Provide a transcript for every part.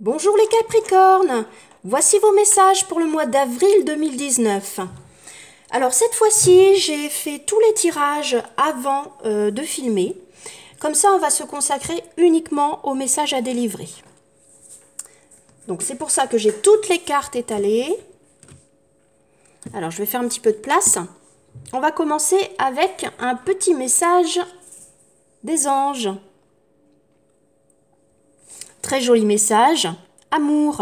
Bonjour les Capricornes, voici vos messages pour le mois d'avril 2019. Alors cette fois-ci, j'ai fait tous les tirages avant de filmer. Comme ça, on va se consacrer uniquement aux messages à délivrer. Donc c'est pour ça que j'ai toutes les cartes étalées. Alors je vais faire un petit peu de place. On va commencer avec un petit message des anges. Très joli message. Amour.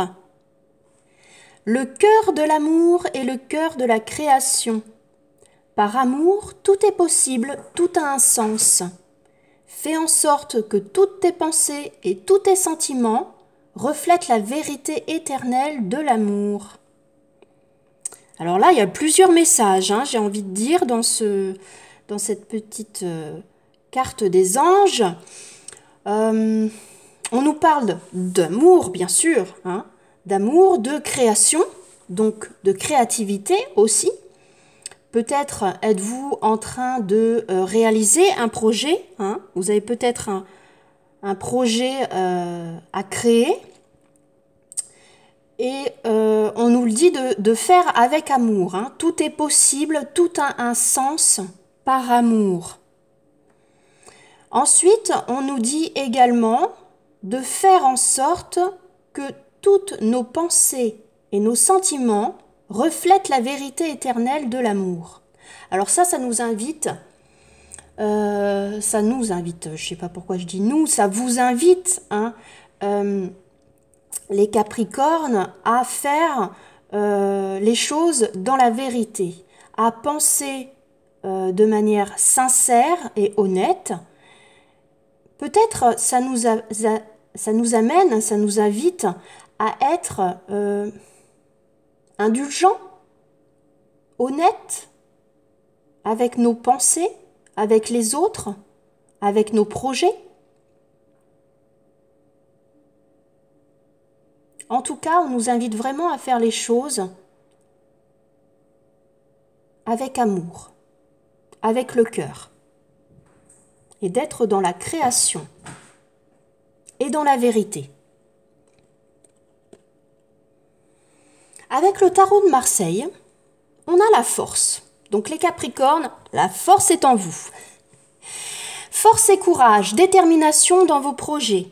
Le cœur de l'amour est le cœur de la création. Par amour, tout est possible, tout a un sens. Fais en sorte que toutes tes pensées et tous tes sentiments reflètent la vérité éternelle de l'amour. Alors là, il y a plusieurs messages, j'ai envie de dire, dans cette petite carte des anges. On nous parle d'amour, bien sûr, d'amour, de création, donc de créativité aussi. Peut-être êtes-vous en train de réaliser un projet. Vous avez peut-être un projet à créer. Et on nous le dit de faire avec amour. Tout est possible, tout a un sens par amour. Ensuite, on nous dit également de faire en sorte que toutes nos pensées et nos sentiments reflètent la vérité éternelle de l'amour. Alors ça nous invite, je ne sais pas pourquoi je dis nous, ça vous invite, les Capricornes, à faire les choses dans la vérité, à penser de manière sincère et honnête. Peut-être ça nous amène, ça nous invite à être indulgents, honnêtes avec nos pensées, avec les autres, avec nos projets. En tout cas, on nous invite vraiment à faire les choses avec amour, avec le cœur, et d'être dans la création et dans la vérité. Avec le tarot de Marseille, on a la force. Donc les Capricornes, la force est en vous. Force et courage, détermination dans vos projets.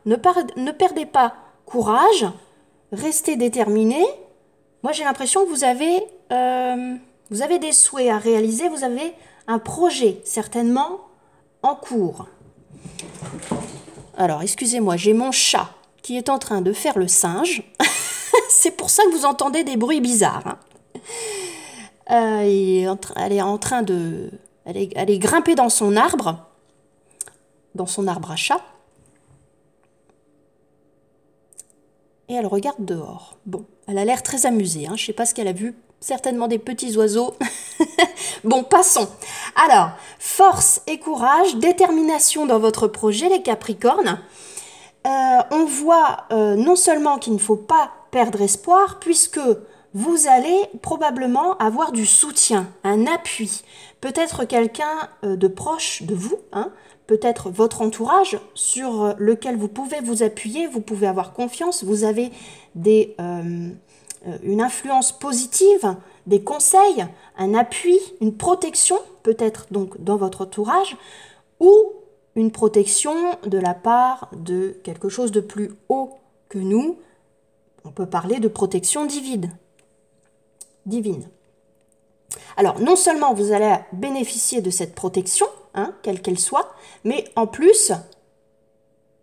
Ne perdez pas courage, restez déterminés. Moi, j'ai l'impression que vous avez des souhaits à réaliser, vous avez un projet certainement en cours. Alors, excusez-moi, j'ai mon chat qui est en train de faire le singe. C'est pour ça que vous entendez des bruits bizarres. Elle est grimpée dans son arbre à chat. Et elle regarde dehors. Bon, elle a l'air très amusée. Je ne sais pas ce qu'elle a vu. Certainement des petits oiseaux. Bon, passons. Alors, force et courage, détermination dans votre projet, les Capricornes. On voit non seulement qu'il ne faut pas perdre espoir, puisque vous allez probablement avoir du soutien, un appui. Peut-être quelqu'un de proche de vous, peut-être votre entourage sur lequel vous pouvez vous appuyer, vous pouvez avoir confiance, vous avez une influence positive, des conseils, un appui, une protection, peut-être donc dans votre entourage, ou une protection de la part de quelque chose de plus haut que nous. On peut parler de protection divine. Alors, non seulement vous allez bénéficier de cette protection, quelle qu'elle soit, mais en plus,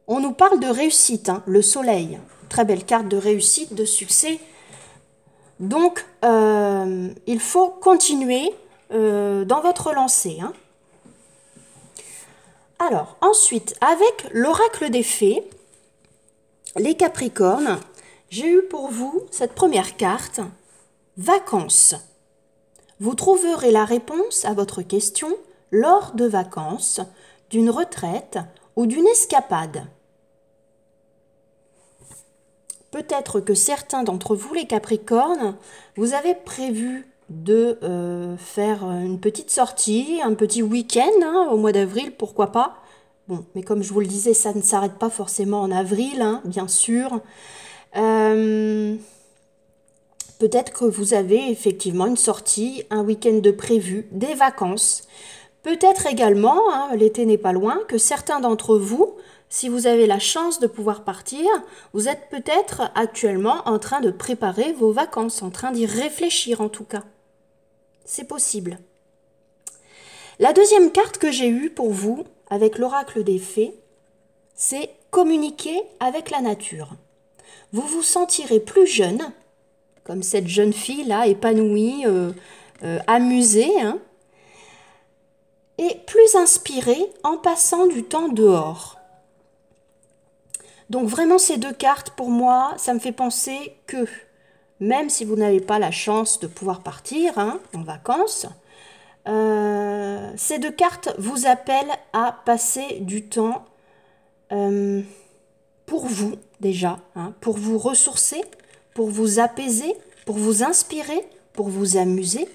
on nous parle de réussite, le soleil. Très belle carte de réussite, de succès. Donc, il faut continuer dans votre lancée. Alors, ensuite, avec l'oracle des fées, les Capricornes, j'ai eu pour vous cette première carte, vacances. Vous trouverez la réponse à votre question lors de vacances, d'une retraite ou d'une escapade. Peut-être que certains d'entre vous, les Capricornes, vous avez prévu de faire une petite sortie, un petit week-end au mois d'avril, pourquoi pas, Bon, mais comme je vous le disais, ça ne s'arrête pas forcément en avril, hein, bien sûr. Peut-être que vous avez effectivement une sortie, un week-end de prévu, des vacances. Peut-être également, hein, l'été n'est pas loin, que certains d'entre vous, si vous avez la chance de pouvoir partir, vous êtes peut-être actuellement en train de préparer vos vacances, en train d'y réfléchir en tout cas. C'est possible. La deuxième carte que j'ai eue pour vous, avec l'oracle des fées, c'est communiquer avec la nature. Vous vous sentirez plus jeune, comme cette jeune fille-là, épanouie, amusée, hein, et plus inspirée en passant du temps dehors. Donc vraiment ces deux cartes, pour moi, ça me fait penser que, même si vous n'avez pas la chance de pouvoir partir hein, en vacances, ces deux cartes vous appellent à passer du temps pour vous déjà, hein, pour vous ressourcer, pour vous apaiser, pour vous inspirer, pour vous amuser,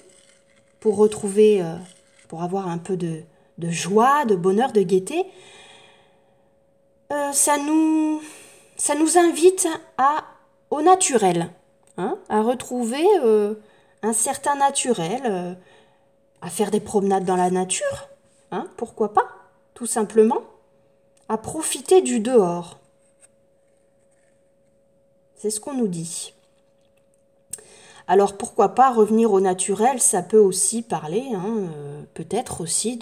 pour retrouver, pour avoir un peu de joie, de bonheur, de gaieté. Ça nous invite au naturel, hein, à retrouver un certain naturel, à faire des promenades dans la nature, hein, pourquoi pas, tout simplement, à profiter du dehors. C'est ce qu'on nous dit. Alors pourquoi pas revenir au naturel, ça peut aussi parler, hein, peut-être aussi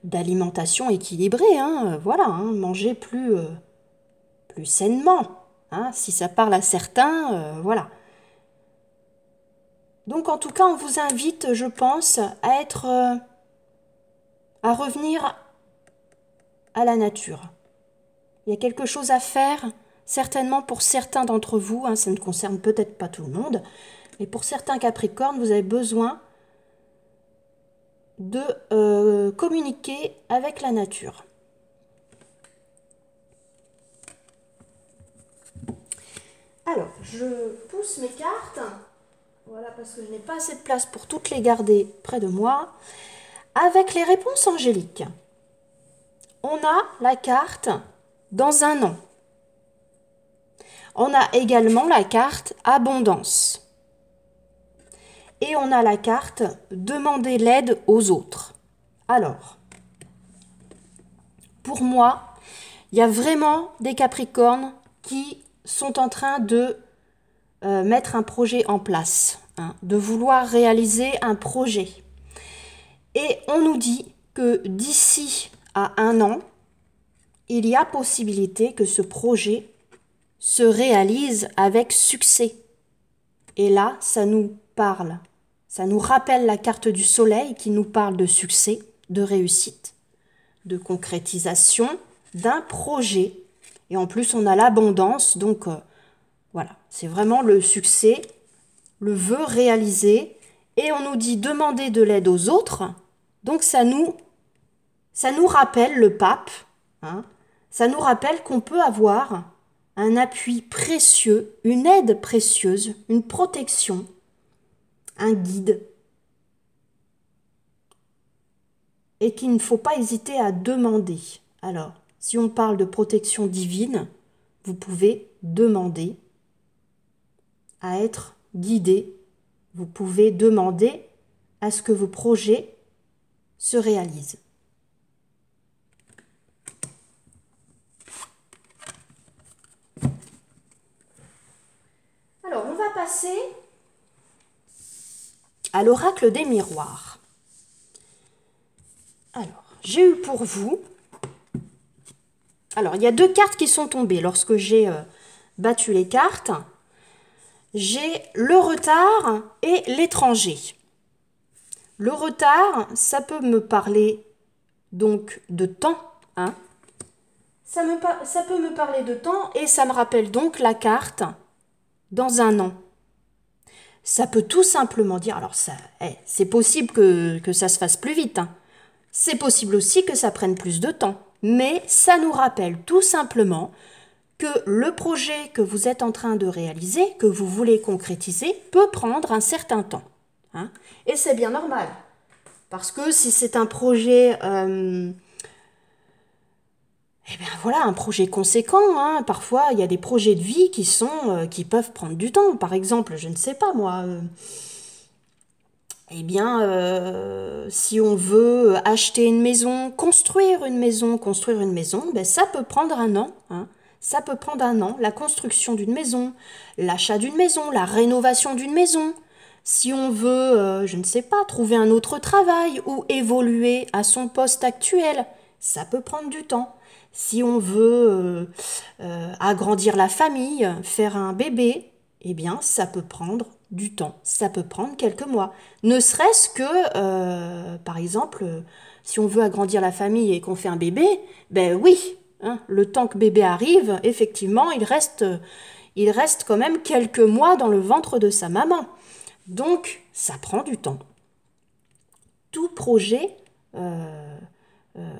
d'alimentation équilibrée, hein, voilà, hein, manger plus sainement, hein, si ça parle à certains, voilà. Donc en tout cas, on vous invite, je pense, à revenir à la nature. Il y a quelque chose à faire, certainement pour certains d'entre vous, hein, ça ne concerne peut-être pas tout le monde, mais pour certains Capricornes, vous avez besoin de communiquer avec la nature. Alors, je pousse mes cartes, voilà, parce que je n'ai pas assez de place pour toutes les garder près de moi, avec les réponses angéliques. On a la carte dans un an. On a également la carte abondance. Et on a la carte demander l'aide aux autres. Alors, pour moi, il y a vraiment des Capricornes qui sont en train de mettre un projet en place, hein, de vouloir réaliser un projet. Et on nous dit que d'ici à un an, il y a possibilité que ce projet se réalise avec succès. Et là, ça nous parle, ça nous rappelle la carte du soleil qui nous parle de succès, de réussite, de concrétisation d'un projet. Et en plus, on a l'abondance, donc voilà, c'est vraiment le succès, le vœu réalisé. Et on nous dit demander de l'aide aux autres. Donc ça nous rappelle le pape, hein, ça nous rappelle qu'on peut avoir un appui précieux, une aide précieuse, une protection, un guide. Et qu'il ne faut pas hésiter à demander. Alors, si on parle de protection divine, vous pouvez demander à être guidé. Vous pouvez demander à ce que vos projets se réalisent. Alors, on va passer à l'oracle des miroirs. Alors, j'ai eu pour vous... Alors, il y a deux cartes qui sont tombées lorsque j'ai battu les cartes. J'ai le retard et l'étranger. Le retard, ça peut me parler donc de temps, hein. Ça peut me parler de temps et ça me rappelle donc la carte dans un an. Ça peut tout simplement dire, alors ça, c'est possible que ça se fasse plus vite, hein. C'est possible aussi que ça prenne plus de temps, mais ça nous rappelle tout simplement que le projet que vous êtes en train de réaliser, que vous voulez concrétiser, peut prendre un certain temps, hein. Et c'est bien normal, parce que si c'est un projet Eh bien voilà, un projet conséquent, hein. Parfois, il y a des projets de vie qui peuvent prendre du temps. Par exemple, je ne sais pas moi, eh bien, si on veut acheter une maison, construire une maison, ben, ça peut prendre un an, hein. Ça peut prendre un an, la construction d'une maison, l'achat d'une maison, la rénovation d'une maison. Si on veut, je ne sais pas, trouver un autre travail ou évoluer à son poste actuel, ça peut prendre du temps. Si on veut agrandir la famille, faire un bébé, eh bien, ça peut prendre du temps. Ça peut prendre quelques mois. Ne serait-ce que, par exemple, si on veut agrandir la famille et qu'on fait un bébé, ben oui, hein, le temps que bébé arrive, effectivement, il reste quand même quelques mois dans le ventre de sa maman. Donc, ça prend du temps. Tout projet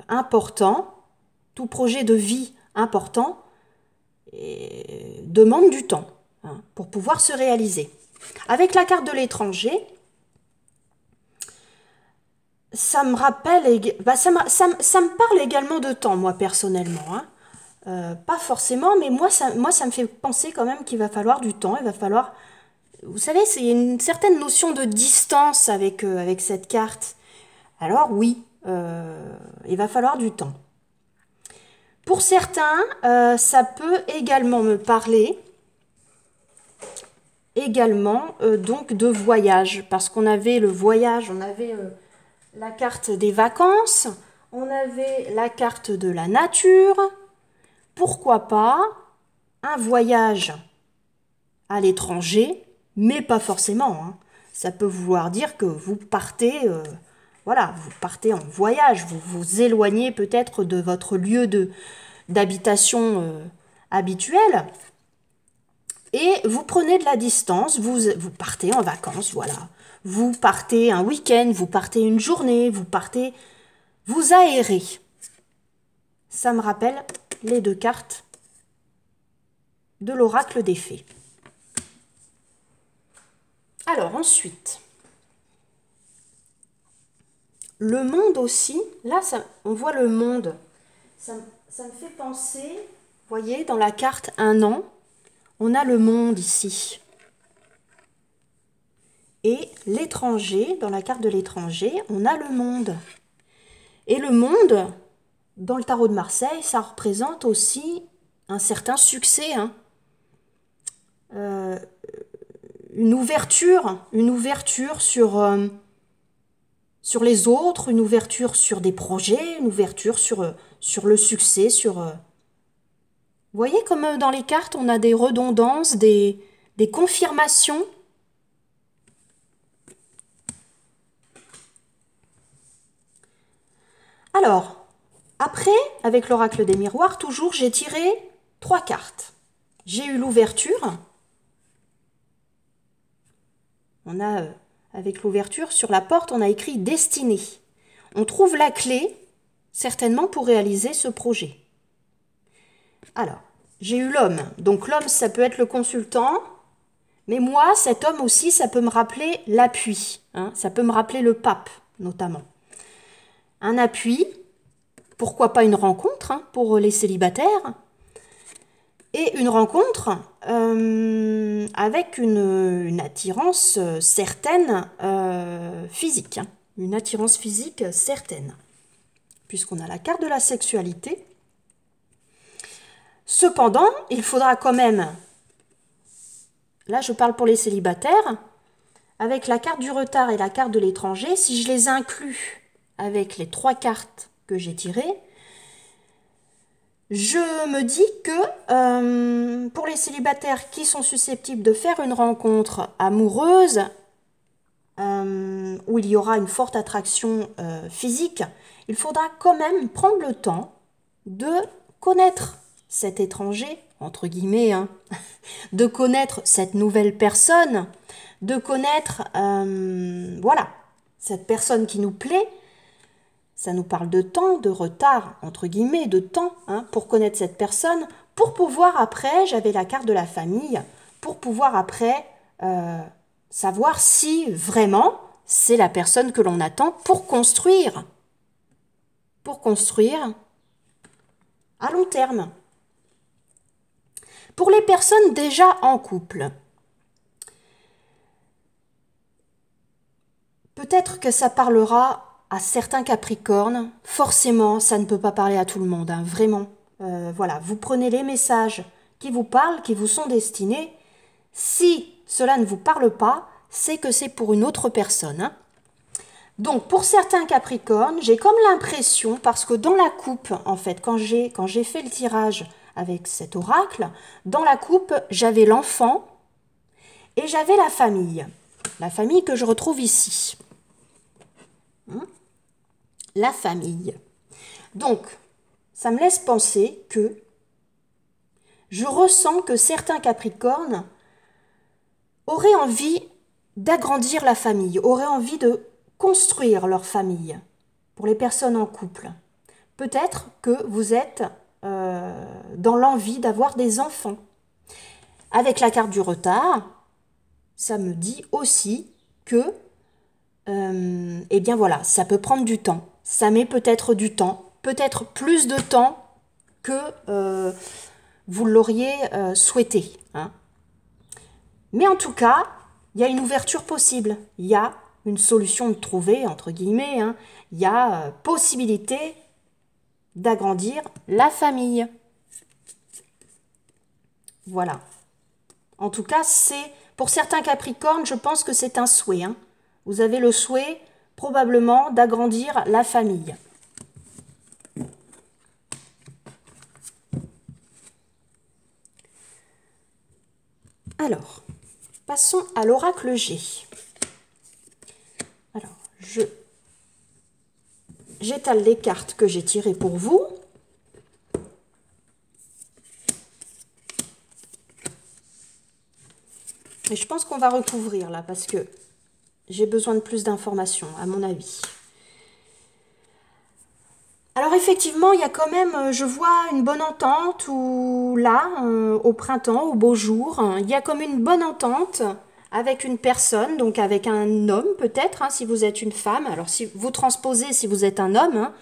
important, tout projet de vie important demande du temps, hein, pour pouvoir se réaliser. Avec la carte de l'étranger, ça me rappelle, ça me parle également de temps, moi personnellement, hein. Pas forcément, mais moi ça me fait penser quand même qu'il va falloir du temps, il va falloir, vous savez, c'est une certaine notion de distance avec cette carte. Alors oui, il va falloir du temps. Pour certains, ça peut également me parler également donc de voyage, parce qu'on avait le voyage, on avait la carte des vacances, on avait la carte de la nature. Pourquoi pas un voyage à l'étranger, mais pas forcément, hein. Ça peut vouloir dire que vous partez, voilà, vous partez en voyage, vous vous éloignez peut-être de votre lieu d'habitation habituel, et vous prenez de la distance, vous partez en vacances, voilà. Vous partez un week-end, vous partez une journée, vous aérez. Ça me rappelle les deux cartes de l'oracle des fées. Alors ensuite, le monde aussi, là on voit le monde, ça me fait penser, vous voyez, dans la carte un an, on a le monde ici. Et l'étranger, dans la carte de l'étranger, on a le monde. Et le monde, dans le tarot de Marseille, ça représente aussi un certain succès, hein. Une ouverture sur les autres, une ouverture sur des projets, une ouverture sur le succès, Vous voyez comme dans les cartes, on a des redondances, des confirmations. Alors, après, avec l'oracle des miroirs, toujours, j'ai tiré 3 cartes. J'ai eu l'ouverture. On a, avec l'ouverture, sur la porte, on a écrit « Destinée ». On trouve la clé, certainement, pour réaliser ce projet. Alors, j'ai eu l'homme. Donc l'homme, ça peut être le consultant. Mais moi, cet homme aussi, ça peut me rappeler l'appui, hein, ça peut me rappeler le pape, notamment. Un appui, pourquoi pas une rencontre, hein, pour les célibataires, et une rencontre avec une attirance certaine physique, hein, une attirance physique certaine, puisqu'on a la carte de la sexualité. Cependant, il faudra quand même, là je parle pour les célibataires, avec la carte du retard et la carte de l'étranger, si je les inclus avec les 3 cartes que j'ai tirées, je me dis que pour les célibataires qui sont susceptibles de faire une rencontre amoureuse, où il y aura une forte attraction physique, il faudra quand même prendre le temps de connaître cet étranger, entre guillemets, hein, de connaître cette nouvelle personne, de connaître, voilà, cette personne qui nous plaît. Ça nous parle de temps, de retard, entre guillemets, de temps, hein, pour connaître cette personne, pour pouvoir après, j'avais la carte de la famille, pour pouvoir après savoir si vraiment c'est la personne que l'on attend pour construire à long terme. Pour les personnes déjà en couple, peut-être que ça parlera à certains Capricornes. Forcément, ça ne peut pas parler à tout le monde, hein, vraiment. Voilà, vous prenez les messages qui vous parlent, qui vous sont destinés. Si cela ne vous parle pas, c'est que c'est pour une autre personne, hein. Donc, pour certains Capricornes, j'ai comme l'impression, parce que dans la coupe, en fait, quand j'ai fait le tirage avec cet oracle, dans la coupe, j'avais l'enfant et j'avais la famille que je retrouve ici. La famille. Donc, ça me laisse penser que je ressens que certains Capricornes auraient envie d'agrandir la famille, auraient envie de construire leur famille pour les personnes en couple. Peut-être que vous êtes dans l'envie d'avoir des enfants. Avec la carte du retard, ça me dit aussi que, eh bien voilà, ça peut prendre du temps. Ça met peut-être du temps, peut-être plus de temps que vous l'auriez souhaité, hein. Mais en tout cas, il y a une ouverture possible. Il y a une solution de trouver, entre guillemets, hein. Il y a possibilité d'agrandir la famille. Voilà. En tout cas, c'est pour certains Capricornes, je pense que c'est un souhait, hein. Vous avez le souhait probablement d'agrandir la famille. Alors, passons à l'oracle G. Alors, j'étale les cartes que j'ai tirées pour vous. Et je pense qu'on va recouvrir là parce que j'ai besoin de plus d'informations, à mon avis. Alors effectivement, il y a quand même, je vois une bonne entente où là, au printemps, au beau jour, il y a comme une bonne entente avec une personne, donc avec un homme peut-être, hein, si vous êtes une femme. Alors si vous transposez, si vous êtes un homme, hein,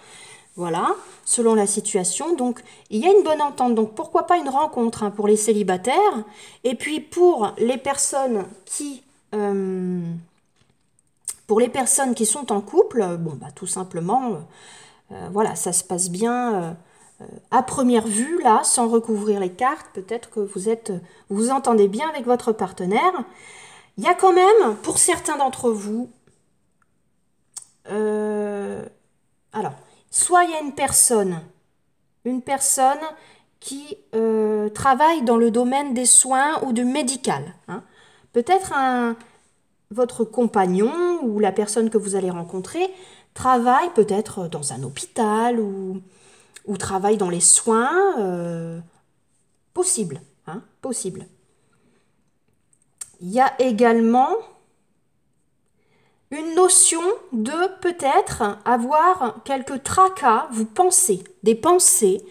voilà, selon la situation. Donc il y a une bonne entente, donc pourquoi pas une rencontre, hein, pour les célibataires. Et puis pour les personnes qui sont en couple, bon bah tout simplement, voilà, ça se passe bien à première vue, là, sans recouvrir les cartes. Peut-être que vous entendez bien avec votre partenaire. Il y a quand même, pour certains d'entre vous, alors, soit il y a une personne qui travaille dans le domaine des soins ou du médical, hein. Peut-être votre compagnon ou la personne que vous allez rencontrer travaille peut-être dans un hôpital ou travaille dans les soins, possible, hein, possible. Il y a également une notion de peut-être avoir quelques tracas, vous pensez, des pensées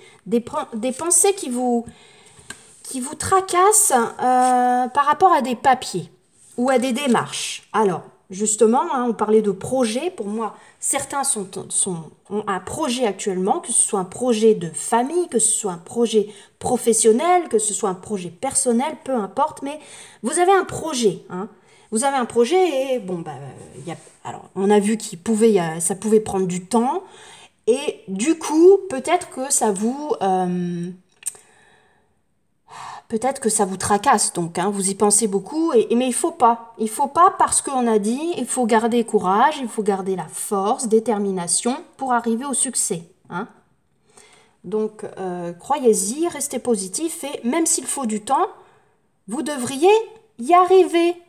qui vous tracassent par rapport à des papiers ou à des démarches. Alors, justement, hein, on parlait de projet. Pour moi, certains ont un projet actuellement, que ce soit un projet de famille, que ce soit un projet professionnel, que ce soit un projet personnel, peu importe, mais vous avez un projet, hein. Vous avez un projet et bon, bah, alors, on a vu ça pouvait prendre du temps et du coup, peut-être que ça vous tracasse, donc, hein, vous y pensez beaucoup, mais il faut pas parce qu'on a dit, il faut garder courage, il faut garder la force, détermination pour arriver au succès, hein. Donc, croyez-y, restez positif et même s'il faut du temps, vous devriez y arriver,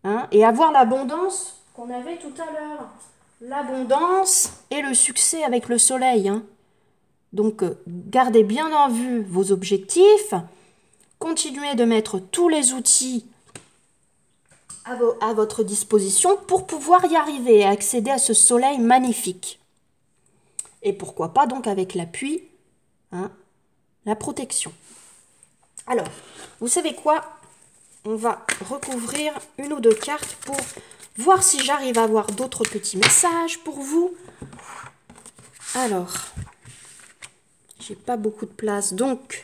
hein, et avoir l'abondance qu'on avait tout à l'heure. L'abondance et le succès avec le soleil, hein. Donc, gardez bien en vue vos objectifs. Continuez de mettre tous les outils à votre disposition pour pouvoir y arriver et accéder à ce soleil magnifique. Et pourquoi pas donc avec l'appui, hein, la protection. Alors, vous savez quoi? On va recouvrir une ou deux cartes pour voir si j'arrive à avoir d'autres petits messages pour vous. Alors, j'ai pas beaucoup de place, donc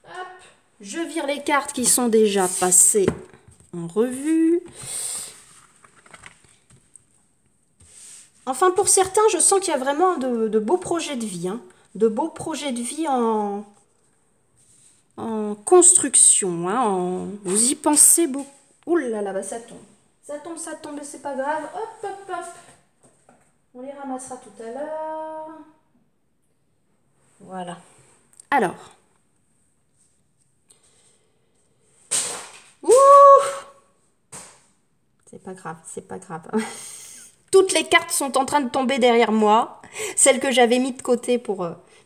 hop, je vire les cartes qui sont déjà passées en revue. Enfin, pour certains, je sens qu'il y a vraiment de beaux projets de vie, hein, de beaux projets de vie en construction, hein, vous y pensez beaucoup. Ouh là là, bah ça tombe. Ça tombe, mais c'est pas grave. Hop, hop, hop. On les ramassera tout à l'heure. Voilà. Alors. Ouh! C'est pas grave, c'est pas grave. Toutes les cartes sont en train de tomber derrière moi. Celles que j'avais mises de côté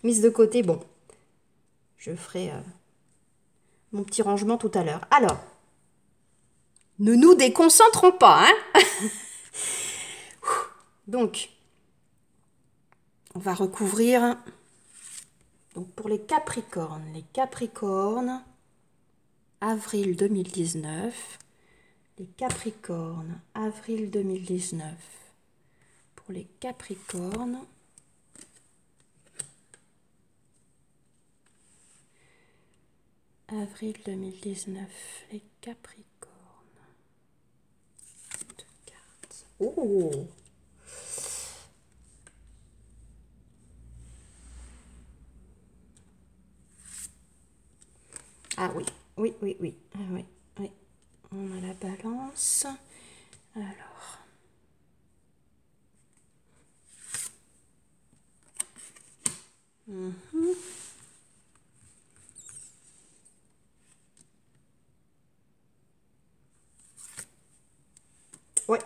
mises de côté, bon. Je ferai mon petit rangement tout à l'heure. Alors. Ne nous déconcentrons pas, hein. Donc, on va recouvrir. Donc, pour les Capricornes, avril 2019. Les Capricornes, avril 2019. Pour les Capricornes. Avril 2019, les Capricornes. Deux cartes. Oh! Ah oui, oui, oui, oui. Ah oui, oui. On a la balance. Alors. Ouais.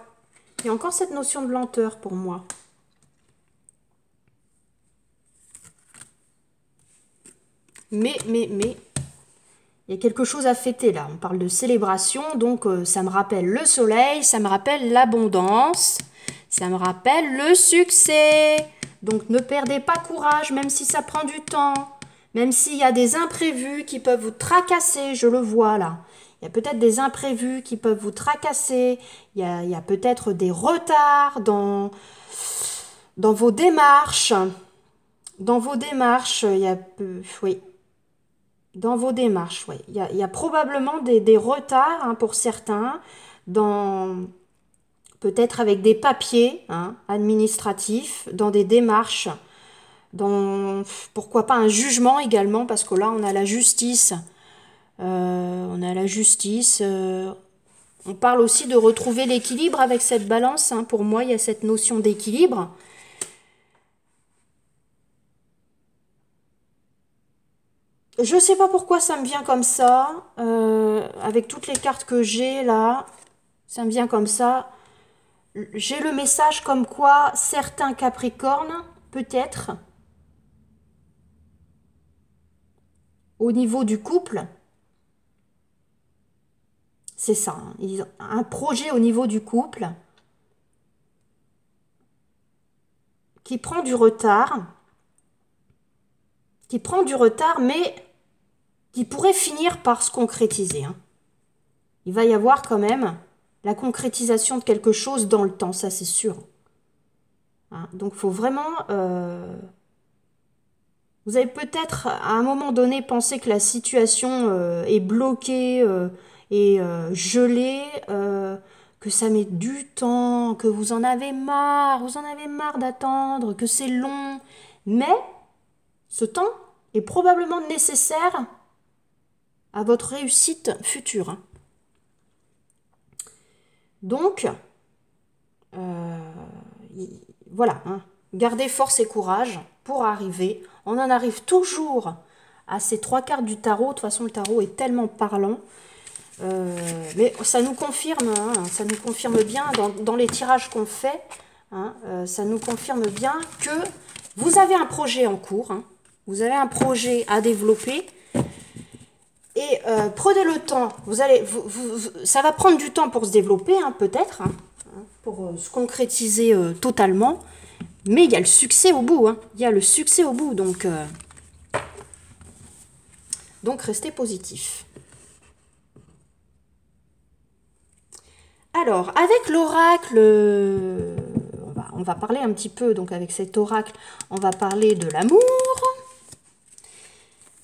Il y a encore cette notion de lenteur pour moi. Mais, il y a quelque chose à fêter là. On parle de célébration, donc ça me rappelle le soleil, ça me rappelle l'abondance, ça me rappelle le succès. Donc ne perdez pas courage, même si ça prend du temps, même s'il y a des imprévus qui peuvent vous tracasser, je le vois là. Il y a peut-être des imprévus qui peuvent vous tracasser, il y a peut-être des retards dans vos démarches. Dans vos démarches, il y a... oui. Dans vos démarches, oui. Il y a probablement des retards, hein, pour certains, peut-être avec des papiers, hein, administratifs, dans des démarches, pourquoi pas un jugement également, parce que là, on a la justice. On parle aussi de retrouver l'équilibre avec cette balance, hein. Pour moi, il y a cette notion d'équilibre. Je ne sais pas pourquoi ça me vient comme ça, avec toutes les cartes que j'ai là, ça me vient comme ça. J'ai le message comme quoi certains Capricornes, peut-être, au niveau du couple, c'est ça, hein, un projet au niveau du couple qui prend du retard, mais qui pourrait finir par se concrétiser, hein. Il va y avoir quand même la concrétisation de quelque chose dans le temps, ça c'est sûr. Hein, donc il faut vraiment... Vous avez peut-être à un moment donné pensé que la situation est bloquée et gelée, que ça met du temps, que vous en avez marre d'attendre, que c'est long. Mais ce temps est probablement nécessaire à votre réussite future. Donc, voilà, hein, gardez force et courage pour arriver. On en arrive toujours à ces trois cartes du tarot. De toute façon, le tarot est tellement parlant. Mais ça nous confirme, hein, ça nous confirme bien dans les tirages qu'on fait, hein, ça nous confirme bien que vous avez un projet en cours, hein, vous avez un projet à développer et prenez le temps. Ça va prendre du temps pour se développer, hein, peut-être, hein, pour se concrétiser totalement, mais il y a le succès au bout, hein, il y a le succès au bout, donc restez positif. Alors, avec l'oracle, on va parler un petit peu, donc avec cet oracle, on va parler de l'amour.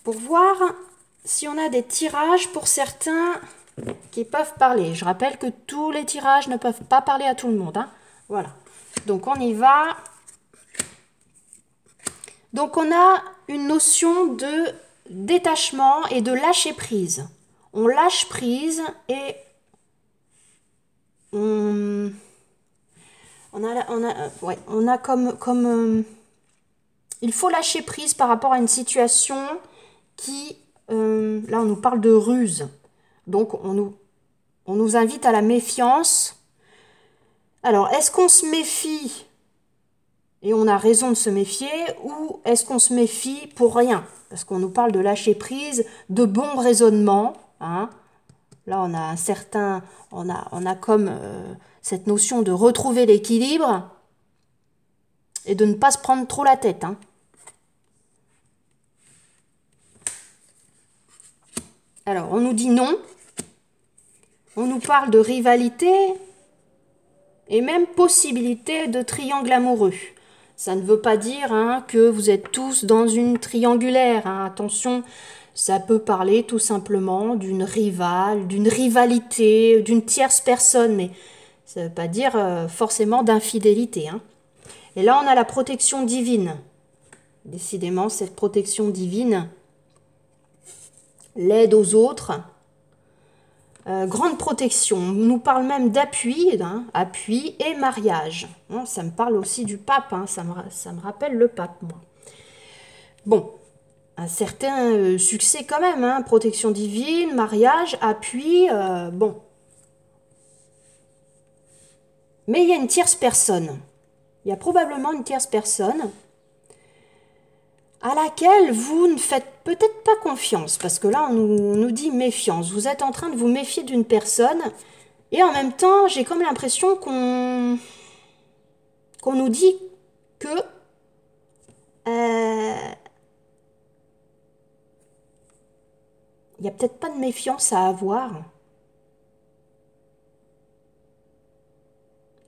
pour voir si on a des tirages pour certains qui peuvent parler. Je rappelle que tous les tirages ne peuvent pas parler à tout le monde, hein. Voilà. Donc, on y va. Donc, on a une notion de détachement et de lâcher prise. On lâche prise et on a comme il faut lâcher prise par rapport à une situation qui, là on nous parle de ruse. Donc on nous invite à la méfiance. Alors, est-ce qu'on se méfie et on a raison de se méfier, ou est-ce qu'on se méfie pour rien? Parce qu'on nous parle de lâcher prise, de bon raisonnement, hein. Là, on a un certain, on a comme cette notion de retrouver l'équilibre et de ne pas se prendre trop la tête, hein. Alors, on nous dit non. On nous parle de rivalité et même possibilité de triangle amoureux. Ça ne veut pas dire, hein, que vous êtes tous dans une triangulaire, hein. Attention, ça peut parler tout simplement d'une rivalité, d'une tierce personne, mais ça ne veut pas dire forcément d'infidélité, hein. Et là, on a la protection divine. Décidément, cette protection divine, l'aide aux autres, grande protection. On nous parle même d'appui, hein, appui et mariage. Hein, ça me parle aussi du pape, hein, ça me rappelle le pape, moi. Bon, un certain succès quand même, hein, protection divine, mariage, appui, bon. Mais il y a une tierce personne. Il y a probablement une tierce personne à laquelle vous ne faites peut-être pas confiance, parce que là, on nous dit méfiance. Vous êtes en train de vous méfier d'une personne, et en même temps, j'ai comme l'impression qu'on nous dit que il n'y a peut-être pas de méfiance à avoir,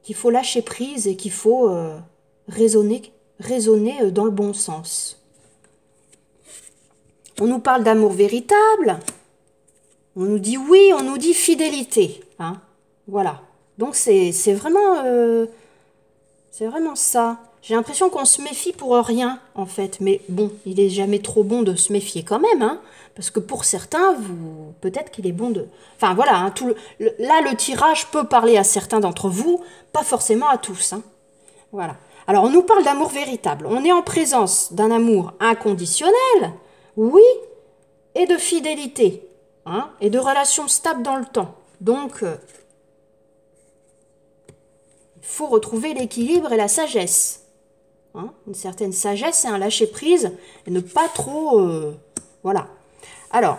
qu'il faut lâcher prise et qu'il faut raisonner dans le bon sens. On nous parle d'amour véritable, on nous dit oui, on nous dit fidélité, hein. Voilà. Donc c'est vraiment ça. J'ai l'impression qu'on se méfie pour rien, en fait. Mais bon, il est jamais trop bon de se méfier quand même, hein. Parce que pour certains, peut-être qu'il est bon de... Enfin voilà, hein, là le tirage peut parler à certains d'entre vous, pas forcément à tous, hein. Voilà. Alors on nous parle d'amour véritable. On est en présence d'un amour inconditionnel, oui, et de fidélité, hein, et de relations stables dans le temps. Donc, il faut retrouver l'équilibre et la sagesse. Hein, une certaine sagesse et un lâcher-prise, et ne pas trop... voilà. Alors,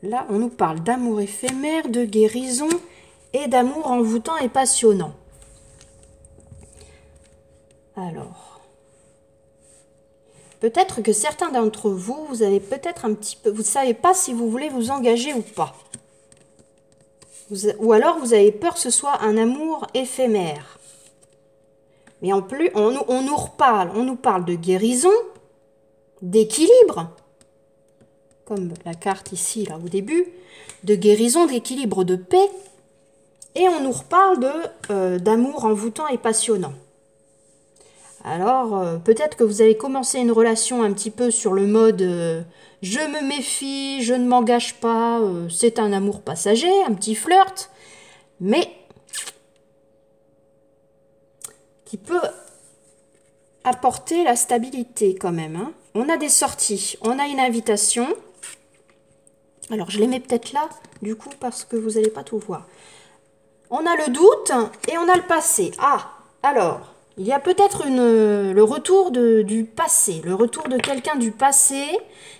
là, on nous parle d'amour éphémère, de guérison et d'amour envoûtant et passionnant. Alors, peut-être que certains d'entre vous, vous avez peut-être un petit peu... Vous ne savez pas si vous voulez vous engager ou pas. Ou alors, vous avez peur que ce soit un amour éphémère. Mais en plus, on nous parle de guérison, d'équilibre, comme la carte ici, là, au début, de guérison, d'équilibre, de paix, et on nous reparle d'amour envoûtant et passionnant. Alors, peut-être que vous avez commencé une relation un petit peu sur le mode je me méfie, je ne m'engage pas, c'est un amour passager, un petit flirt, mais qui peut apporter la stabilité quand même, hein. On a des sorties, on a une invitation. Alors, je les mets peut-être là, du coup, parce que vous n'allez pas tout voir. On a le doute et on a le passé. Ah, alors, il y a peut-être le retour du passé, le retour de quelqu'un du passé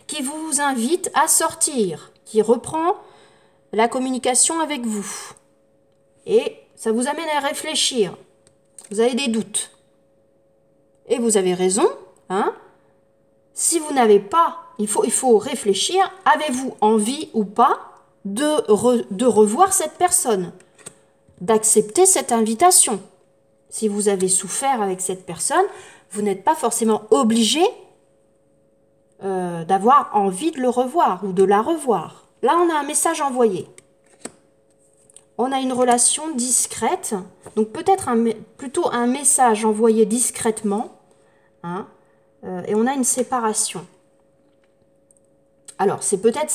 qui vous invite à sortir, qui reprend la communication avec vous. Et ça vous amène à réfléchir. Vous avez des doutes. Et vous avez raison, hein. Si vous n'avez pas, il faut réfléchir, avez-vous envie ou pas de revoir cette personne, d'accepter cette invitation. Si vous avez souffert avec cette personne, vous n'êtes pas forcément obligé d'avoir envie de le revoir ou de la revoir. Là, on a un message envoyé. On a une relation discrète, donc peut-être plutôt un message envoyé discrètement, hein, et on a une séparation. Alors, c'est peut-être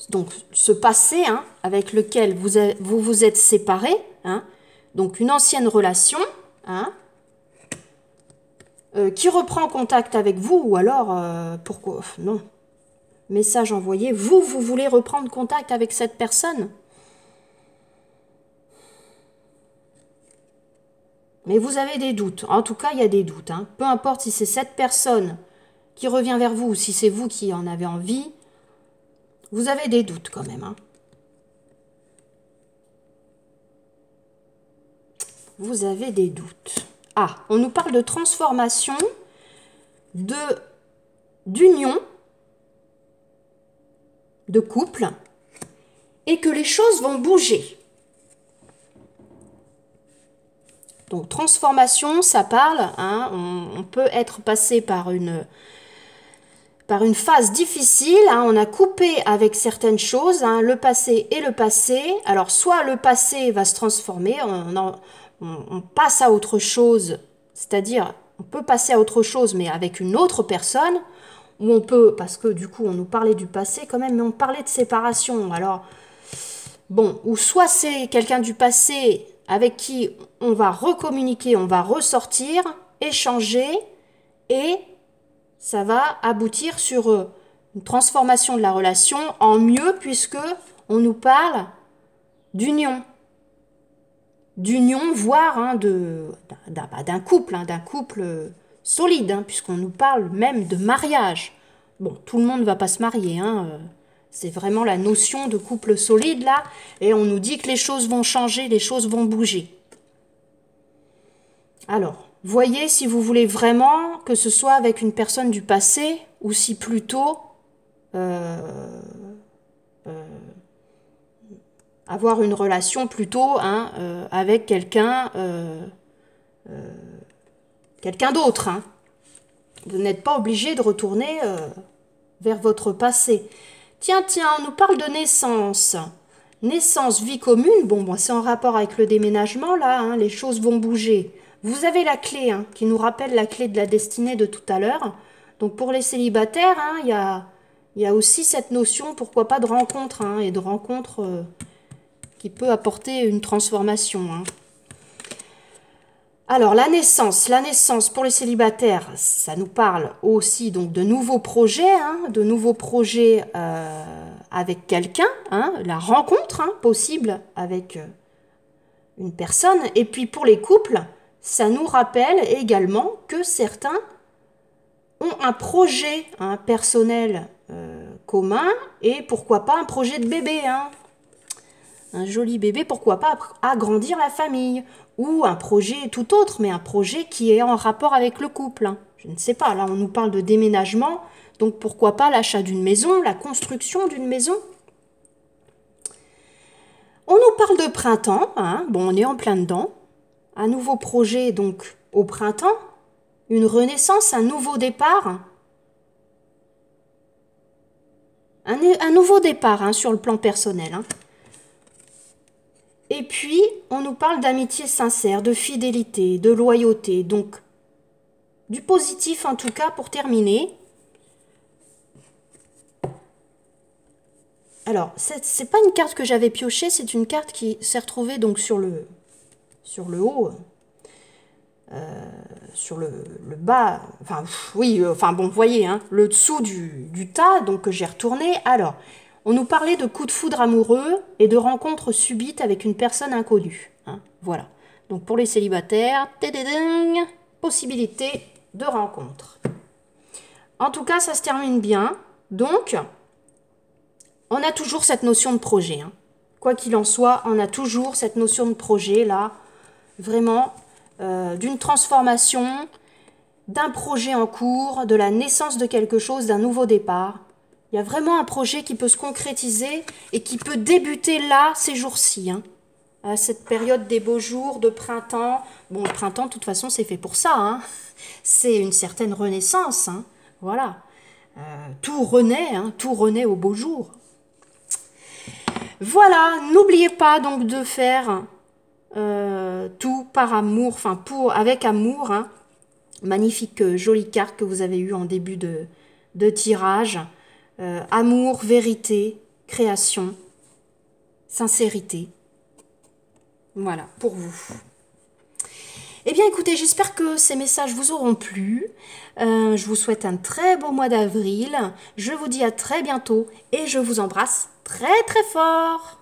donc ce passé, hein, avec lequel vous vous êtes séparés, hein, donc une ancienne relation, hein, qui reprend contact avec vous, ou alors, pourquoi non, message envoyé, vous voulez reprendre contact avec cette personne. Mais vous avez des doutes. En tout cas, il y a des doutes, hein. Peu importe si c'est cette personne qui revient vers vous ou si c'est vous qui en avez envie, vous avez des doutes quand même, hein. Vous avez des doutes. Ah, on nous parle de transformation, d'union, de couple, et que les choses vont bouger. Donc, transformation, ça parle, hein, on peut être passé par une phase difficile, hein, on a coupé avec certaines choses, hein, le passé et le passé. Alors, soit le passé va se transformer, on passe à autre chose, c'est-à-dire, on peut passer à autre chose, mais avec une autre personne, ou on peut, parce que du coup, on nous parlait du passé quand même, mais on parlait de séparation. Alors, bon, ou soit c'est quelqu'un du passé avec qui on va recommuniquer, on va ressortir, échanger, et ça va aboutir sur une transformation de la relation en mieux, puisque on nous parle d'union. D'union, voire hein, d'un couple, hein, solide, hein, puisqu'on nous parle même de mariage. Bon, tout le monde ne va pas se marier, hein, c'est vraiment la notion de couple solide, là, et on nous dit que les choses vont changer, les choses vont bouger. Alors, voyez si vous voulez vraiment que ce soit avec une personne du passé, ou si plutôt avoir une relation plutôt hein, avec quelqu'un d'autre. Hein. Vous n'êtes pas obligé de retourner vers votre passé. Tiens, on nous parle de naissance. Naissance, vie commune, bon c'est en rapport avec le déménagement, là, hein, les choses vont bouger. Vous avez la clé, hein, qui nous rappelle la clé de la destinée de tout à l'heure. Donc pour les célibataires, hein, il y a aussi cette notion, pourquoi pas, de rencontre, hein, et de rencontre qui peut apporter une transformation. Hein. Alors la naissance pour les célibataires, ça nous parle aussi donc de nouveaux projets, hein, avec quelqu'un, hein, la rencontre hein, possible avec une personne. Et puis pour les couples, ça nous rappelle également que certains ont un projet hein, personnel commun et pourquoi pas un projet de bébé. Hein. Un joli bébé, pourquoi pas agrandir la famille ou un projet tout autre, mais un projet qui est en rapport avec le couple. Hein. Je ne sais pas, là on nous parle de déménagement, donc pourquoi pas l'achat d'une maison, la construction d'une maison. On nous parle de printemps, hein. Bon on est en plein dedans, un nouveau projet donc au printemps, une renaissance, un nouveau départ. Un nouveau départ hein, sur le plan personnel. Hein. Et puis, on nous parle d'amitié sincère, de fidélité, de loyauté. Donc, du positif en tout cas pour terminer. Alors, c'est pas une carte que j'avais piochée, c'est une carte qui s'est retrouvée donc sur le haut, sur le bas, enfin, oui, enfin bon, vous voyez, hein, le dessous du tas, donc que j'ai retourné. Alors, on nous parlait de coups de foudre amoureux et de rencontres subites avec une personne inconnue. Hein, voilà. Donc pour les célibataires, possibilité de rencontre. En tout cas, ça se termine bien. Donc, on a toujours cette notion de projet. Hein. Quoi qu'il en soit, on a toujours cette notion de projet, là, vraiment, d'une transformation, d'un projet en cours, de la naissance de quelque chose, d'un nouveau départ. Il y a vraiment un projet qui peut se concrétiser et qui peut débuter là, ces jours-ci. Hein. À cette période des beaux jours, de printemps. Bon, le printemps, de toute façon, c'est fait pour ça. Hein. C'est une certaine renaissance. Hein. Voilà. tout renaît, hein, tout renaît au beau jour. Voilà, n'oubliez pas donc de faire tout par amour, enfin avec amour, hein. Magnifique jolie carte que vous avez eue en début de tirage. Amour, vérité, création, sincérité. Voilà, pour vous. Eh bien écoutez, j'espère que ces messages vous auront plu. Je vous souhaite un très beau mois d'avril. Je vous dis à très bientôt et je vous embrasse très très fort.